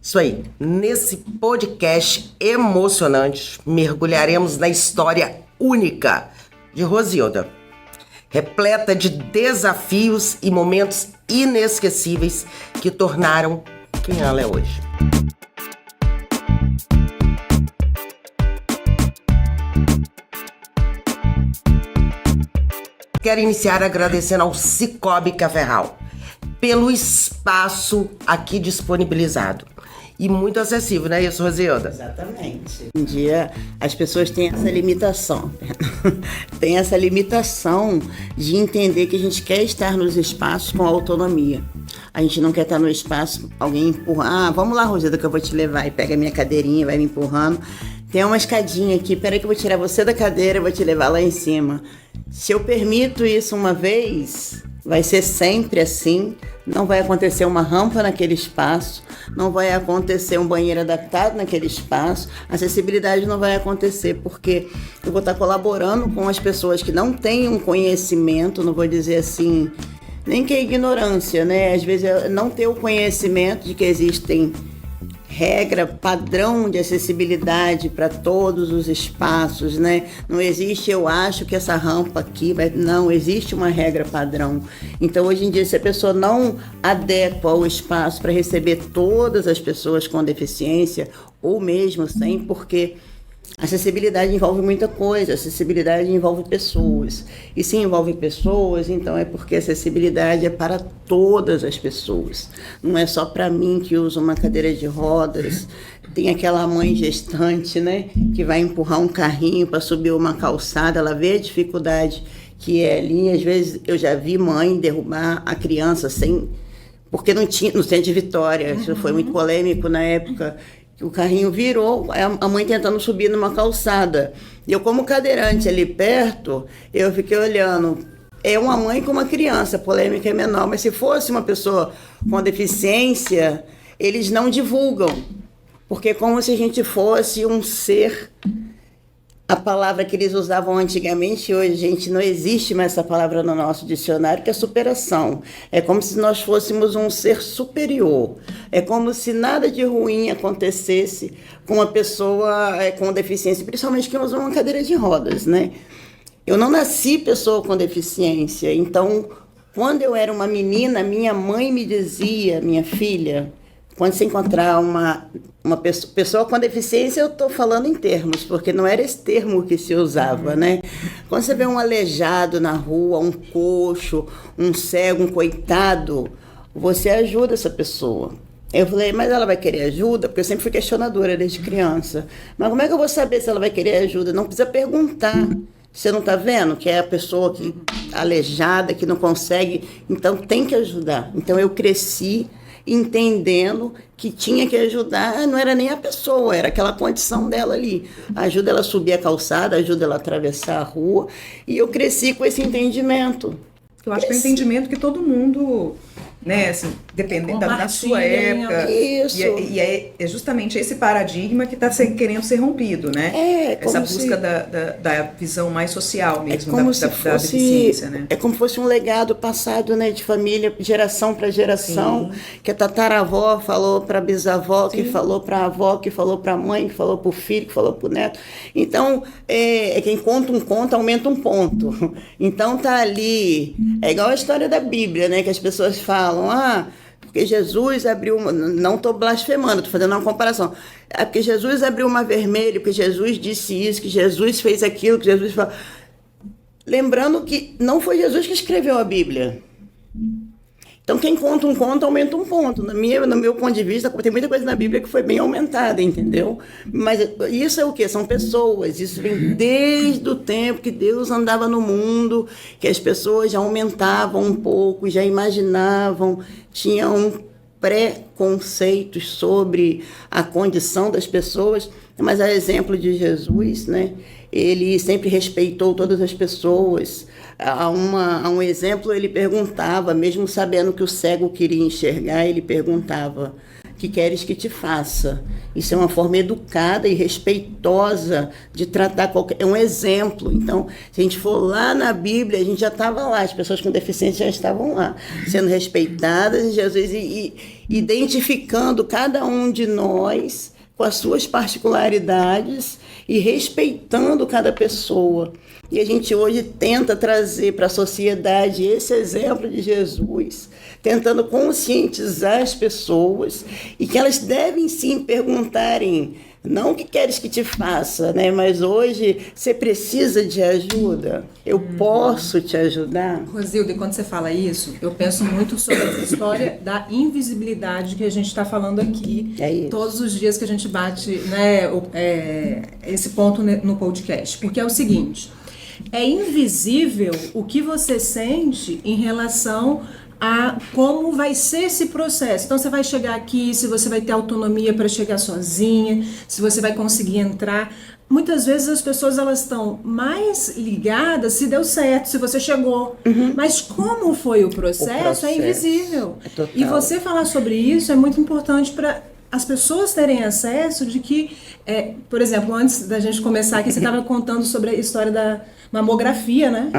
Isso aí, nesse podcast emocionante, mergulharemos na história única de Rosilda, repleta de desafios e momentos inesquecíveis que tornaram quem ela é hoje. Quero iniciar agradecendo ao Cicobi Cafferral pelo espaço aqui disponibilizado. E muito acessível, não é isso, Rosilda? Exatamente. Hoje em dia, as pessoas têm essa limitação. Tem essa limitação de entender que a gente quer estar nos espaços com autonomia. A gente não quer estar no espaço, alguém empurrar. Vamos lá, Rosilda, que eu vou te levar. E pega a minha cadeirinha, vai me empurrando. Tem uma escadinha aqui, peraí que eu vou tirar você da cadeira e vou te levar lá em cima. Se eu permito isso uma vez, vai ser sempre assim. Não vai acontecer uma rampa naquele espaço, não vai acontecer um banheiro adaptado naquele espaço, a acessibilidade não vai acontecer, porque eu vou estar colaborando com as pessoas que não têm um conhecimento, não vou dizer assim, nem que é ignorância, né? Às vezes é não ter o conhecimento de que existem regra, padrão de acessibilidade para todos os espaços, né? Não existe, eu acho que essa rampa aqui vai... Não, existe uma regra padrão. Então, hoje em dia, se a pessoa não adequa o espaço para receber todas as pessoas com deficiência, ou mesmo sem, porque acessibilidade envolve muita coisa, acessibilidade envolve pessoas. E se envolve pessoas, então é porque acessibilidade é para todas as pessoas. Não é só para mim que uso uma cadeira de rodas. Tem aquela mãe gestante, né, que vai empurrar um carrinho para subir uma calçada, ela vê a dificuldade que é ali. Às vezes eu já vi mãe derrubar a criança sem... Porque não tinha, no centro de Vitória, isso foi muito polêmico na época. O carrinho virou, a mãe tentando subir numa calçada. E eu, como cadeirante ali perto, eu fiquei olhando. É uma mãe com uma criança, a polêmica é menor. Mas se fosse uma pessoa com deficiência, eles não divulgam. Porque é como se a gente fosse um ser... A palavra que eles usavam antigamente, hoje, gente, não existe mais essa palavra no nosso dicionário, que é superação. É como se nós fôssemos um ser superior. É como se nada de ruim acontecesse com uma pessoa com deficiência, principalmente quem usa uma cadeira de rodas, né? Eu não nasci pessoa com deficiência, então, quando eu era uma menina, minha mãe me dizia, minha filha... Quando você encontrar uma pessoa com deficiência, eu estou falando em termos, porque não era esse termo que se usava, né? Quando você vê um aleijado na rua, um coxo, um cego, um coitado, você ajuda essa pessoa. Eu falei, mas ela vai querer ajuda? Porque eu sempre fui questionadora desde criança. Mas como é que eu vou saber se ela vai querer ajuda? Não precisa perguntar. Você não está vendo que é a pessoa que aleijada, que não consegue, então tem que ajudar. Então eu cresci entendendo que tinha que ajudar, não era nem a pessoa, era aquela condição dela ali. Ajuda ela a subir a calçada, ajuda ela a atravessar a rua. E eu cresci com esse entendimento. Eu acho que é um entendimento que todo mundo, né, assim, dependendo da sua época. Isso. E é justamente esse paradigma que está querendo ser rompido, né? Essa busca da visão mais social mesmo, da deficiência, né? É como se fosse um legado passado, né, de família, geração para geração. Sim. Que a tataravó falou para a bisavó, sim, que falou para a avó, que falou para a mãe, que falou para o filho, que falou para o neto. Então, quem conta um conto aumenta um ponto. Então, tá ali... É igual a história da Bíblia, né? Que as pessoas falam, porque Jesus abriu uma... Não estou blasfemando, estou fazendo uma comparação. Porque Jesus abriu uma vermelha, porque Jesus disse isso, que Jesus fez aquilo, que Jesus falou... Lembrando que não foi Jesus que escreveu a Bíblia. Então, quem conta um conto, aumenta um ponto. No meu ponto de vista, tem muita coisa na Bíblia que foi bem aumentada, entendeu? Mas isso é o quê? São pessoas. Isso vem desde o tempo que Deus andava no mundo, que as pessoas já aumentavam um pouco, já imaginavam, tinham preconceitos sobre a condição das pessoas. Mas, a exemplo de Jesus, né? Ele sempre respeitou todas as pessoas. A um exemplo, ele perguntava, mesmo sabendo que o cego queria enxergar, ele perguntava, que queres que te faça. Isso é uma forma educada e respeitosa de tratar qualquer... É um exemplo. Então, se a gente for lá na Bíblia, a gente já estava lá, as pessoas com deficiência já estavam lá, sendo respeitadas em Jesus e identificando cada um de nós com as suas particularidades e respeitando cada pessoa. E a gente hoje tenta trazer para a sociedade esse exemplo de Jesus, tentando conscientizar as pessoas e que elas devem sim perguntarem, não o que queres que te faça, né? Mas hoje você precisa de ajuda, eu posso te ajudar. Rosilda, quando você fala isso, eu penso muito sobre essa história da invisibilidade que a gente está falando aqui, todos os dias que a gente bate, né, esse ponto no podcast, porque é o seguinte, é invisível o que você sente em relação a como vai ser esse processo. Então você vai chegar aqui, se você vai ter autonomia para chegar sozinha, se você vai conseguir entrar. Muitas vezes as pessoas elas estão mais ligadas se deu certo, se você chegou. Mas como foi o processo é invisível. E você falar sobre isso é muito importante para as pessoas terem acesso de que, por exemplo, antes da gente começar aqui, você estava contando sobre a história da mamografia, né?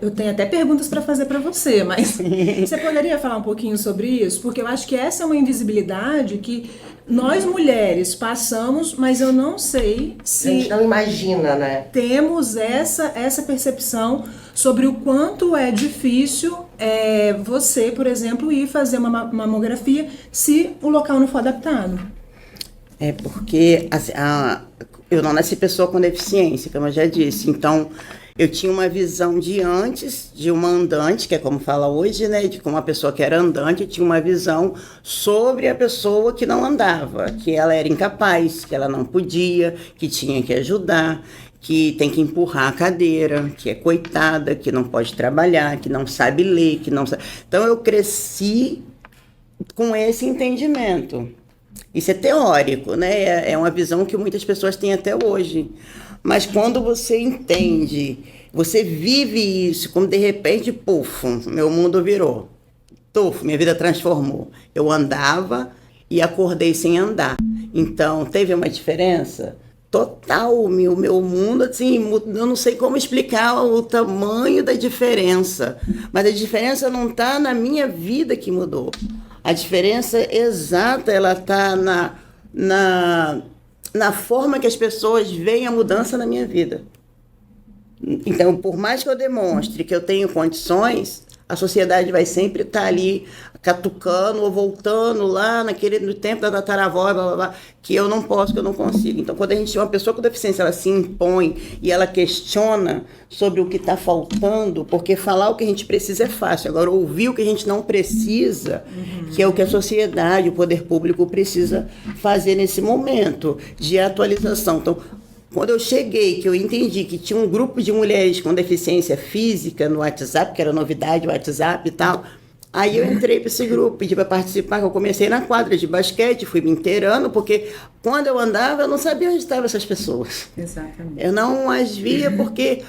Eu tenho até perguntas para fazer para você, mas você poderia falar um pouquinho sobre isso? Porque eu acho que essa é uma invisibilidade que nós mulheres passamos, mas eu não sei se... A gente não imagina, né? Temos essa percepção sobre o quanto é difícil você, por exemplo, ir fazer uma mamografia se o local não for adaptado. É porque eu não nasci pessoa com deficiência, como eu já disse, então... Eu tinha uma visão de antes, de uma andante, que é como fala hoje, né? De como uma pessoa que era andante, tinha uma visão sobre a pessoa que não andava, que ela era incapaz, que ela não podia, que tinha que ajudar, que tem que empurrar a cadeira, que é coitada, que não pode trabalhar, que não sabe ler, que não sabe... Então eu cresci com esse entendimento. Isso é teórico, né? É uma visão que muitas pessoas têm até hoje. Mas quando você entende, você vive isso, como de repente, puf, meu mundo virou. Tuf, minha vida transformou. Eu andava e acordei sem andar. Então, teve uma diferença total. O meu mundo, assim, eu não sei como explicar o tamanho da diferença. Mas a diferença não está na minha vida que mudou. A diferença exata, ela está na forma que as pessoas veem a mudança na minha vida. Então, por mais que eu demonstre que eu tenho condições, a sociedade vai sempre estar ali catucando ou voltando lá no tempo da tataravó, blá, blá, blá, que eu não posso, que eu não consigo. Então, quando a gente tem uma pessoa com deficiência, ela se impõe e ela questiona sobre o que está faltando, porque falar o que a gente precisa é fácil. Agora, ouvir o que a gente não precisa, que é o que a sociedade, o poder público precisa fazer nesse momento de atualização. Então, quando eu cheguei, que eu entendi que tinha um grupo de mulheres com deficiência física no WhatsApp, que era novidade, o WhatsApp e tal, aí eu entrei para esse grupo, pedi para participar, que eu comecei na quadra de basquete, fui me inteirando, porque quando eu andava, eu não sabia onde estavam essas pessoas. Exatamente. Eu não as via porque...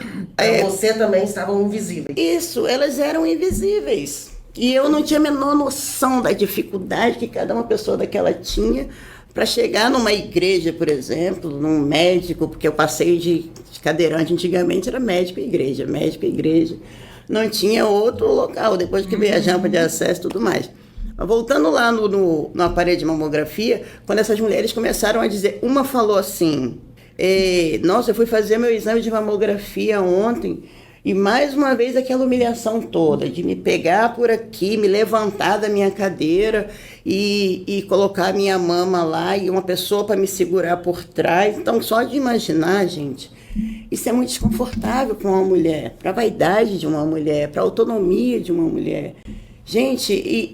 Você também estavam invisíveis. Isso, elas eram invisíveis. E eu não tinha a menor noção da dificuldade que cada uma pessoa daquela tinha para chegar numa igreja, por exemplo, num médico, porque eu passei de cadeirante, antigamente era médico e igreja, não tinha outro local, depois que veio a jampa de acesso e tudo mais. Mas voltando lá no aparelho de mamografia, quando essas mulheres começaram a dizer, uma falou assim, nossa, eu fui fazer meu exame de mamografia ontem, e mais uma vez aquela humilhação toda, de me pegar por aqui, me levantar da minha cadeira e colocar a minha mama lá e uma pessoa para me segurar por trás. Então, só de imaginar, gente, isso é muito desconfortável para uma mulher, para a vaidade de uma mulher, para a autonomia de uma mulher. Gente,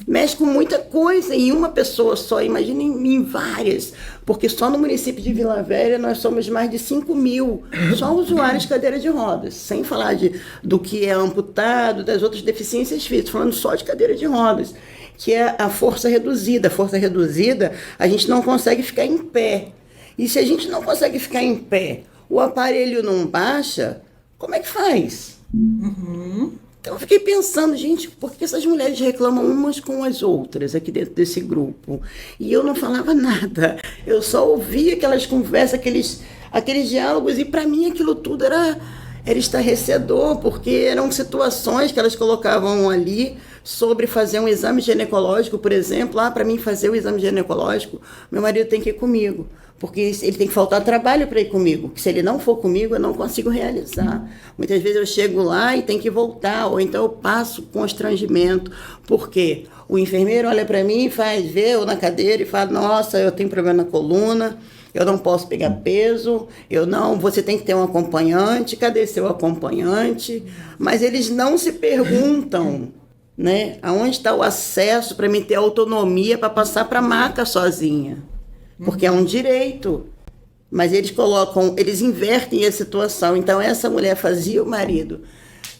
mexe com muita coisa em uma pessoa só, imagina em várias, porque só no município de Vila Velha nós somos mais de 5.000 só usuários de cadeira de rodas, sem falar do que é amputado, das outras deficiências físicas, falando só de cadeira de rodas, que é a força reduzida. A força reduzida, a gente não consegue ficar em pé. E se a gente não consegue ficar em pé, o aparelho não baixa, como é que faz? Então eu fiquei pensando, gente, por que essas mulheres reclamam umas com as outras aqui dentro desse grupo? E eu não falava nada, eu só ouvia aquelas conversas, aqueles diálogos, e para mim aquilo tudo era estarrecedor, porque eram situações que elas colocavam ali sobre fazer um exame ginecológico, por exemplo. Para mim fazer o exame ginecológico, meu marido tem que ir comigo, porque ele tem que faltar trabalho para ir comigo, que se ele não for comigo, eu não consigo realizar. Muitas vezes eu chego lá e tenho que voltar, ou então eu passo constrangimento, porque o enfermeiro olha para mim e vê eu na cadeira e fala, nossa, eu tenho problema na coluna, eu não posso pegar peso, você tem que ter um acompanhante, cadê seu acompanhante? Mas eles não se perguntam, né, aonde está o acesso para mim ter autonomia para passar para a maca sozinha, porque é um direito. Mas eles invertem a situação. Então essa mulher fazia o marido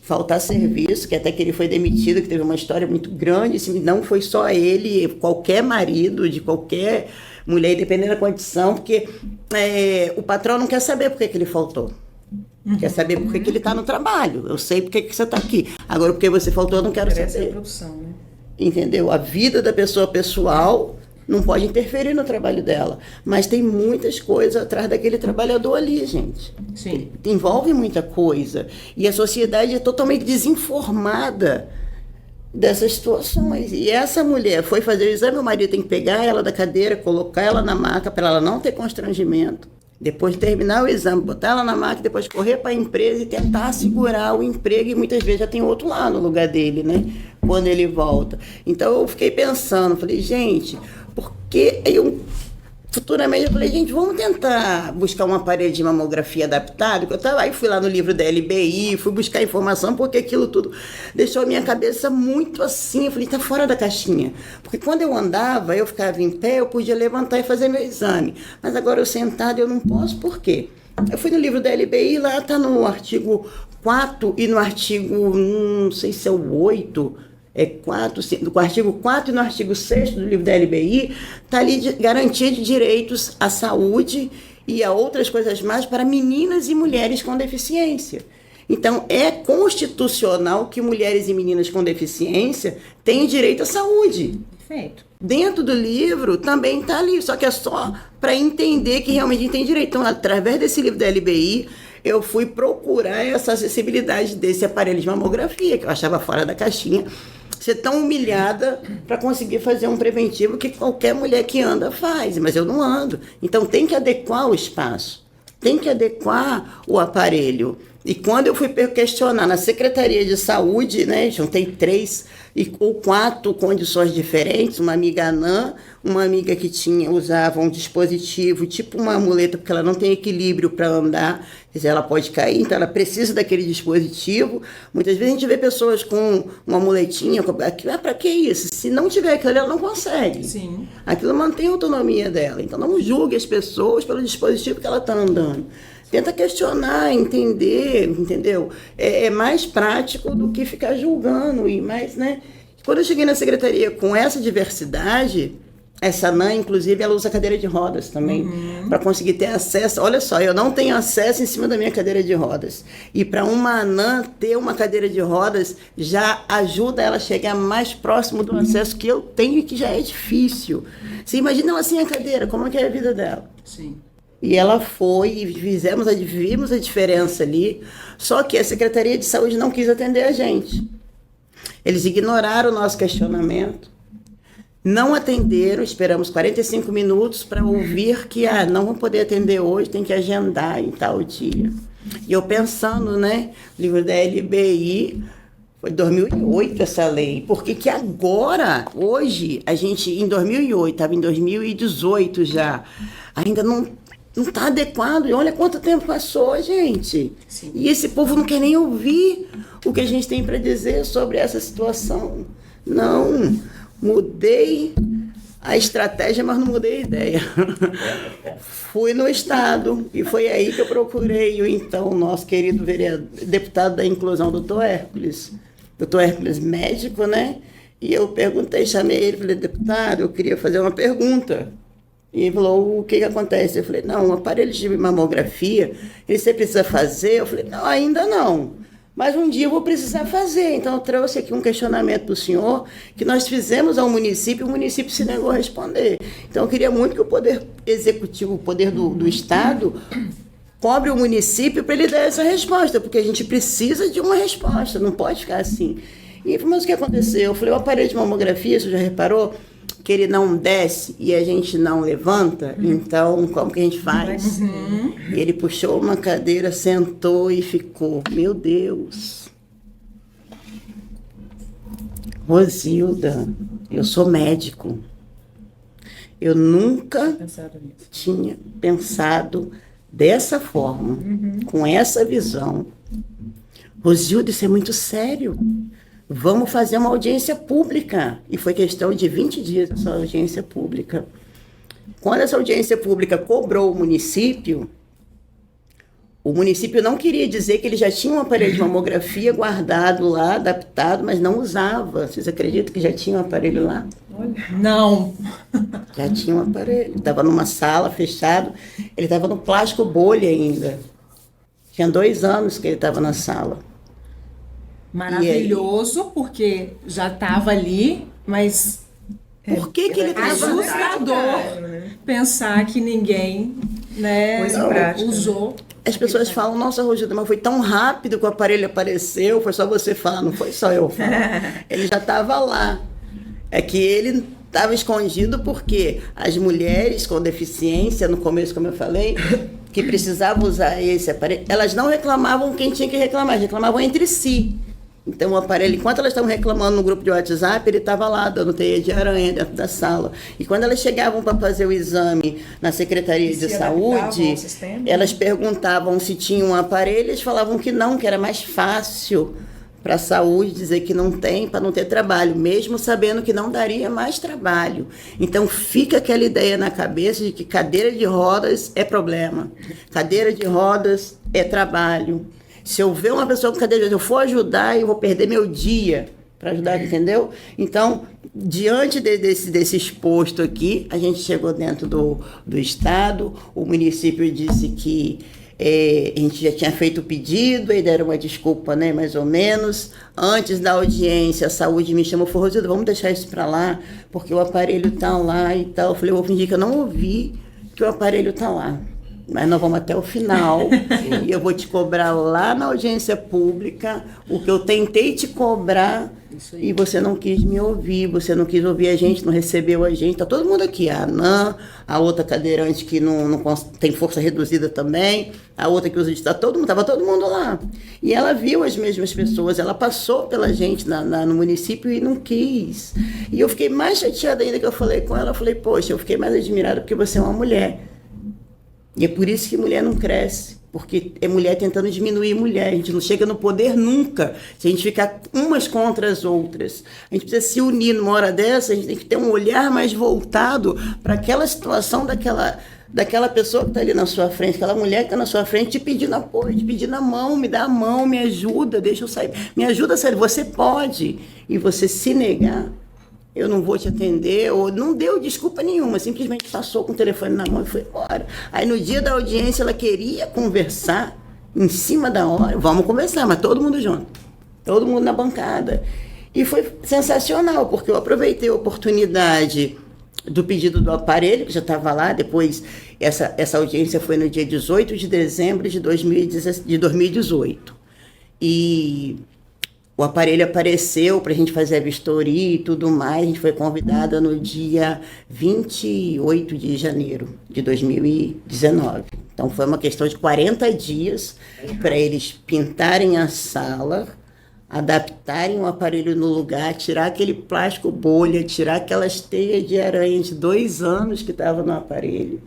faltar serviço, que até que ele foi demitido, que teve uma história muito grande, assim, não foi só ele, qualquer marido de qualquer mulher, independente da condição, porque o patrão não quer saber por que ele faltou. Quer saber por que ele está no trabalho. Eu sei por que você está aqui. Agora, porque você faltou, eu não quero saber. A produção, né? Entendeu? A vida da pessoa pessoal não pode interferir no trabalho dela. Mas tem muitas coisas atrás daquele trabalhador ali, gente. Sim. Envolve muita coisa. E a sociedade é totalmente desinformada dessas situações. E essa mulher foi fazer o exame, o marido tem que pegar ela da cadeira, colocar ela na maca para ela não ter constrangimento. Depois de terminar o exame, botar ela na máquina, depois correr para a empresa e tentar segurar o emprego, e muitas vezes já tem outro lá no lugar dele, né? Quando ele volta. Então eu fiquei pensando, falei, gente, porque futuramente eu falei, gente, vamos tentar buscar um aparelho de mamografia adaptado, que eu tava aí, fui lá no livro da LBI, fui buscar informação, porque aquilo tudo deixou a minha cabeça muito assim, eu falei, tá fora da caixinha, porque quando eu andava, eu ficava em pé, eu podia levantar e fazer meu exame, mas agora eu sentada eu não posso, por quê? Eu fui no livro da LBI, lá tá no artigo 4 e no artigo, não sei se é o 8, no artigo 4 e no artigo 6 do livro da LBI, está ali garantia de direitos à saúde e a outras coisas mais para meninas e mulheres com deficiência. Então, é constitucional que mulheres e meninas com deficiência tenham direito à saúde. Perfeito. Dentro do livro também está ali, só que é só para entender que realmente tem direito. Então, através desse livro da LBI, eu fui procurar essa acessibilidade desse aparelho de mamografia, que eu achava fora da caixinha, ser tão humilhada para conseguir fazer um preventivo que qualquer mulher que anda faz, mas eu não ando. Então tem que adequar o espaço, tem que adequar o aparelho. E quando eu fui questionar na Secretaria de Saúde, né, juntei 3 ou 4 condições diferentes, uma amiga anã, uma amiga que usava um dispositivo, tipo uma muleta, porque ela não tem equilíbrio para andar, quer dizer, ela pode cair, então ela precisa daquele dispositivo. Muitas vezes a gente vê pessoas com uma muletinha, para que isso? Se não tiver aquilo, ela não consegue. Sim. Aquilo mantém a autonomia dela, então não julgue as pessoas pelo dispositivo que ela está andando. Tenta questionar, entender, entendeu? É mais prático do que ficar julgando. Né? Quando eu cheguei na secretaria com essa diversidade, essa anã, inclusive, ela usa cadeira de rodas também, para conseguir ter acesso. Olha só, eu não tenho acesso em cima da minha cadeira de rodas. E para uma anã ter uma cadeira de rodas, já ajuda ela a chegar mais próximo do acesso que eu tenho e que já é difícil. Você imagina ela sem a cadeira, como é que é a vida dela? Sim. E ela foi, e vimos a diferença ali, só que a Secretaria de Saúde não quis atender a gente. Eles ignoraram o nosso questionamento, não atenderam, esperamos 45 minutos para ouvir que não vão poder atender hoje, tem que agendar em tal dia. E eu pensando, né, livro da LBI, foi 2008 essa lei, porque que agora, hoje, a gente, em 2008, estava em 2018 já, ainda não está adequado. E olha quanto tempo passou, gente. Sim. E esse povo não quer nem ouvir o que a gente tem para dizer sobre essa situação. Não, mudei a estratégia, mas não mudei a ideia. Fui no Estado e foi aí que eu procurei o então nosso querido deputado da Inclusão, doutor Hércules. Doutor Hércules, médico, né? E eu chamei ele, falei, deputado, eu queria fazer uma pergunta. E ele falou, o que acontece? Eu falei, não, um aparelho de mamografia, você precisa fazer? Eu falei, não, ainda não. mas um dia eu vou precisar fazer. Então eu trouxe aqui um questionamento para o senhor, que nós fizemos ao município, e o município se negou a responder. Então eu queria muito que o Poder Executivo, o poder do Estado, cobre o município para ele dar essa resposta, porque a gente precisa de uma resposta, não pode ficar assim. Mas o que aconteceu? Eu falei, o aparelho de mamografia, você já reparou? Que ele não desce e a gente não levanta, então como que a gente faz? Ele puxou uma cadeira, sentou e ficou. Meu Deus. Rosilda, eu sou médico. Eu nunca tinha pensado dessa forma, com essa visão. Rosilda, isso é muito sério. Vamos fazer uma audiência pública. E foi questão de 20 dias essa audiência pública. Quando essa audiência pública cobrou o município não queria dizer que ele já tinha um aparelho de mamografia guardado lá, adaptado, mas não usava. Vocês acreditam que já tinha um aparelho lá? Não. Já tinha um aparelho. Estava numa sala fechado. Ele estava no plástico bolha ainda. Tinha 2 anos que ele estava na sala. Maravilhoso, porque já estava ali, mas por que ele estava assustador pensar que ninguém, né, usou. As pessoas falam, nossa, Rosilda, mas foi tão rápido que o aparelho apareceu, foi só você falar, não foi só eu falar. Ele já estava lá. É que ele estava escondido porque as mulheres com deficiência, no começo, como eu falei, que precisavam usar esse aparelho, elas não reclamavam quem tinha que reclamar, reclamavam entre si. Então o aparelho, enquanto elas estavam reclamando no grupo de WhatsApp, ele estava lá dando teia de aranha dentro da sala. E quando elas chegavam para fazer o exame na Secretaria de Saúde, elas perguntavam se tinha um aparelho, eles falavam que não, que era mais fácil para a saúde dizer que não tem, para não ter trabalho, mesmo sabendo que não daria mais trabalho. Então fica aquela ideia na cabeça de que cadeira de rodas é problema, cadeira de rodas é trabalho. Se eu ver uma pessoa com cadeira de rodas, eu for ajudar, eu vou perder meu dia para ajudar, entendeu? Então, diante desse exposto aqui, a gente chegou dentro do Estado, o município disse que a gente já tinha feito o pedido, aí deram uma desculpa, né, mais ou menos. Antes da audiência, a saúde me chamou e falou, Rosilda, vamos deixar isso para lá, porque o aparelho está lá e tal. Eu falei, eu vou fingir que eu não ouvi que o aparelho está lá. Mas nós vamos até o final e eu vou te cobrar lá na audiência pública o que eu tentei te cobrar e você não quis me ouvir, você não quis ouvir a gente, não recebeu a gente. Está todo mundo aqui, a Anã, a outra cadeirante que não tem força reduzida também, a outra que usa de estava todo mundo lá. E ela viu as mesmas pessoas, ela passou pela gente no município e não quis. E eu fiquei mais chateada ainda que eu falei com ela, eu falei, poxa, eu fiquei mais admirada porque você é uma mulher. E é por isso que mulher não cresce, porque é mulher tentando diminuir mulher. A gente não chega no poder nunca se a gente ficar umas contra as outras. A gente precisa se unir numa hora dessa, a gente tem que ter um olhar mais voltado para aquela situação daquela pessoa que está ali na sua frente, aquela mulher que está na sua frente te pedindo apoio, te pedindo a mão, me dá a mão, me ajuda, deixa eu sair. Me ajuda a sair, você pode. E você se negar, eu não vou te atender, ou não deu desculpa nenhuma, simplesmente passou com o telefone na mão e foi embora. Aí no dia da audiência ela queria conversar, em cima da hora, vamos conversar, mas todo mundo junto, todo mundo na bancada. E foi sensacional, porque eu aproveitei a oportunidade do pedido do aparelho, que já estava lá, depois essa audiência foi no dia 18 de dezembro de 2018. E o aparelho apareceu para a gente fazer a vistoria e tudo mais. A gente foi convidada no dia 28 de janeiro de 2019. Então, foi uma questão de 40 dias para eles pintarem a sala, adaptarem o aparelho no lugar, tirar aquele plástico bolha, tirar aquelas teias de aranha de 2 anos que estavam no aparelho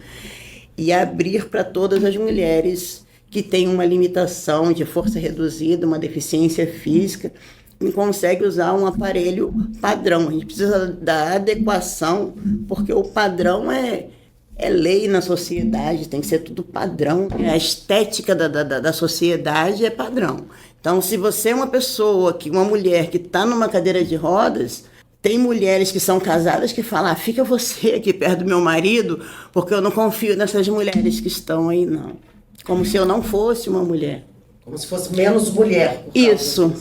e abrir para todas as mulheres que tem uma limitação de força reduzida, uma deficiência física, e consegue usar um aparelho padrão. A gente precisa da adequação, porque o padrão é lei na sociedade, tem que ser tudo padrão. A estética da sociedade é padrão. Então, se você é uma mulher que está numa cadeira de rodas, tem mulheres que são casadas que falam, fica você aqui perto do meu marido, porque eu não confio nessas mulheres que estão aí, não. Como se eu não fosse uma mulher. Como se fosse menos mulher. Isso.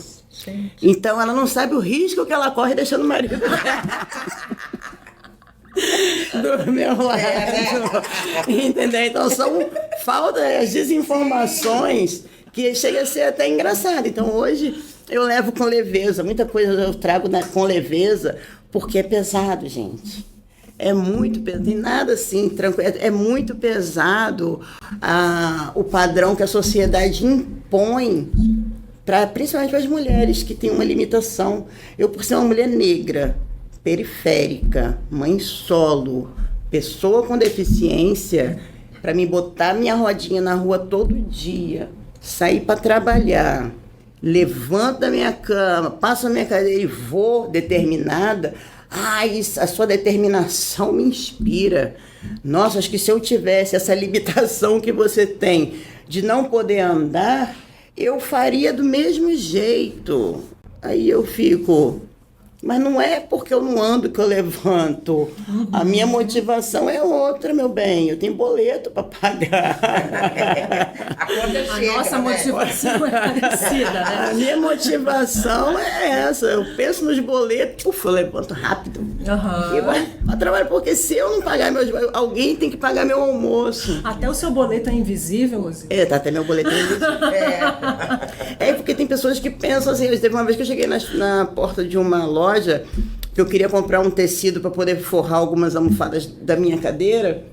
Então ela não sabe o risco que ela corre deixando o marido do meu lado. Entendeu? Então são faltas, desinformações que chega a ser até engraçado. Então hoje eu levo com leveza, muita coisa eu trago com leveza, porque é pesado, gente. É muito pesado, tem nada assim, tranquilo. É muito pesado o padrão que a sociedade impõe, principalmente para as mulheres que têm uma limitação. Eu, por ser uma mulher negra, periférica, mãe solo, pessoa com deficiência, para mim botar minha rodinha na rua todo dia, sair para trabalhar, levanto da minha cama, passo a minha cadeira e vou determinada. Ai, a sua determinação me inspira. Nossa, acho que se eu tivesse essa limitação que você tem de não poder andar, eu faria do mesmo jeito. Aí eu fico... Mas não é porque eu não ando que eu levanto. A minha motivação é outra, meu bem. Eu tenho boleto para pagar. A nossa motivação é parecida, né? A minha motivação é essa. Eu penso nos boletos, eu levanto rápido. E vou para trabalhar, porque se eu não pagar meus boletos, alguém tem que pagar meu almoço. Até o seu boleto é invisível, Ozzy? Tá até meu boleto é invisível. Porque tem pessoas que pensam assim. Teve uma vez que eu cheguei na porta de uma loja que eu queria comprar um tecido para poder forrar algumas almofadas da minha cadeira,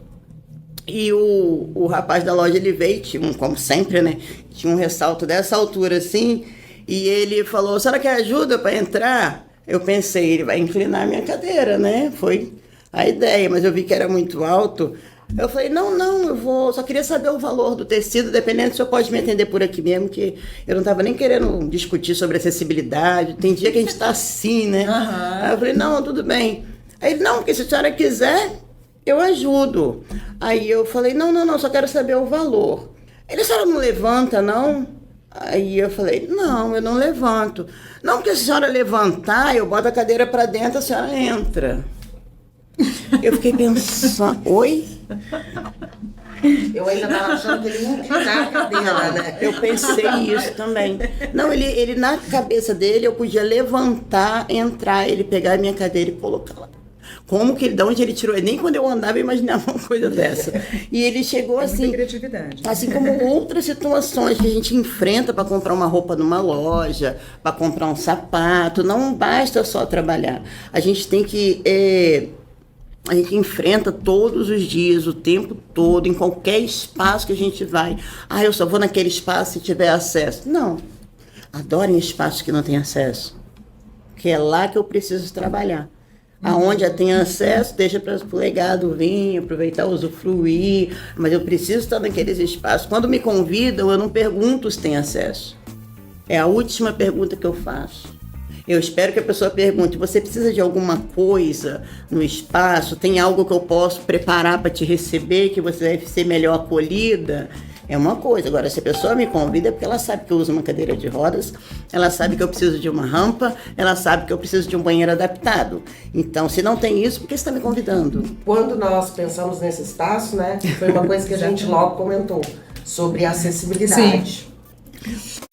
e o rapaz da loja, ele veio, como sempre, né, tinha um ressalto dessa altura assim, e ele falou: a senhora quer ajuda para entrar? Eu pensei, ele vai inclinar a minha cadeira, né, foi a ideia, mas eu vi que era muito alto. Eu falei, não, eu vou, só queria saber o valor do tecido, dependendo, o senhor pode me atender por aqui mesmo, que eu não estava nem querendo discutir sobre acessibilidade, tem dia que a gente está assim, né? Aí eu falei, não, tudo bem. Aí ele, não, porque se a senhora quiser, eu ajudo. Aí eu falei, não, só quero saber o valor. Ele, a senhora não levanta, não? Aí eu falei, não, eu não levanto. Não, porque se a senhora levantar, eu boto a cadeira para dentro, a senhora entra. Eu fiquei pensando, oi? Eu ainda estava achando que ele ia inclinar a cadeira, né? Eu pensei isso também. Não, ele na cabeça dele, eu podia levantar, entrar, ele pegar a minha cadeira e colocar lá. Como que ele, de onde ele tirou? Nem quando eu andava eu imaginava uma coisa dessa. E ele chegou assim... Muita criatividade. Assim como outras situações que a gente enfrenta para comprar uma roupa numa loja, para comprar um sapato. Não basta só trabalhar. A gente tem que... A gente enfrenta todos os dias, o tempo todo, em qualquer espaço que a gente vai. Eu só vou naquele espaço se tiver acesso. Não. Adorem espaços que não tem acesso. Que é lá que eu preciso trabalhar. Aonde já tem acesso, deixa para o legado vir, aproveitar, usufruir. Mas eu preciso estar naqueles espaços. Quando me convidam, eu não pergunto se tem acesso. É a última pergunta que eu faço. Eu espero que a pessoa pergunte, você precisa de alguma coisa no espaço? Tem algo que eu posso preparar para te receber, que você vai ser melhor acolhida? É uma coisa. Agora, se a pessoa me convida, é porque ela sabe que eu uso uma cadeira de rodas, ela sabe que eu preciso de uma rampa, ela sabe que eu preciso de um banheiro adaptado. Então, se não tem isso, por que você está me convidando? Quando nós pensamos nesse espaço, né, foi uma coisa que a gente logo comentou, sobre a acessibilidade. Sim.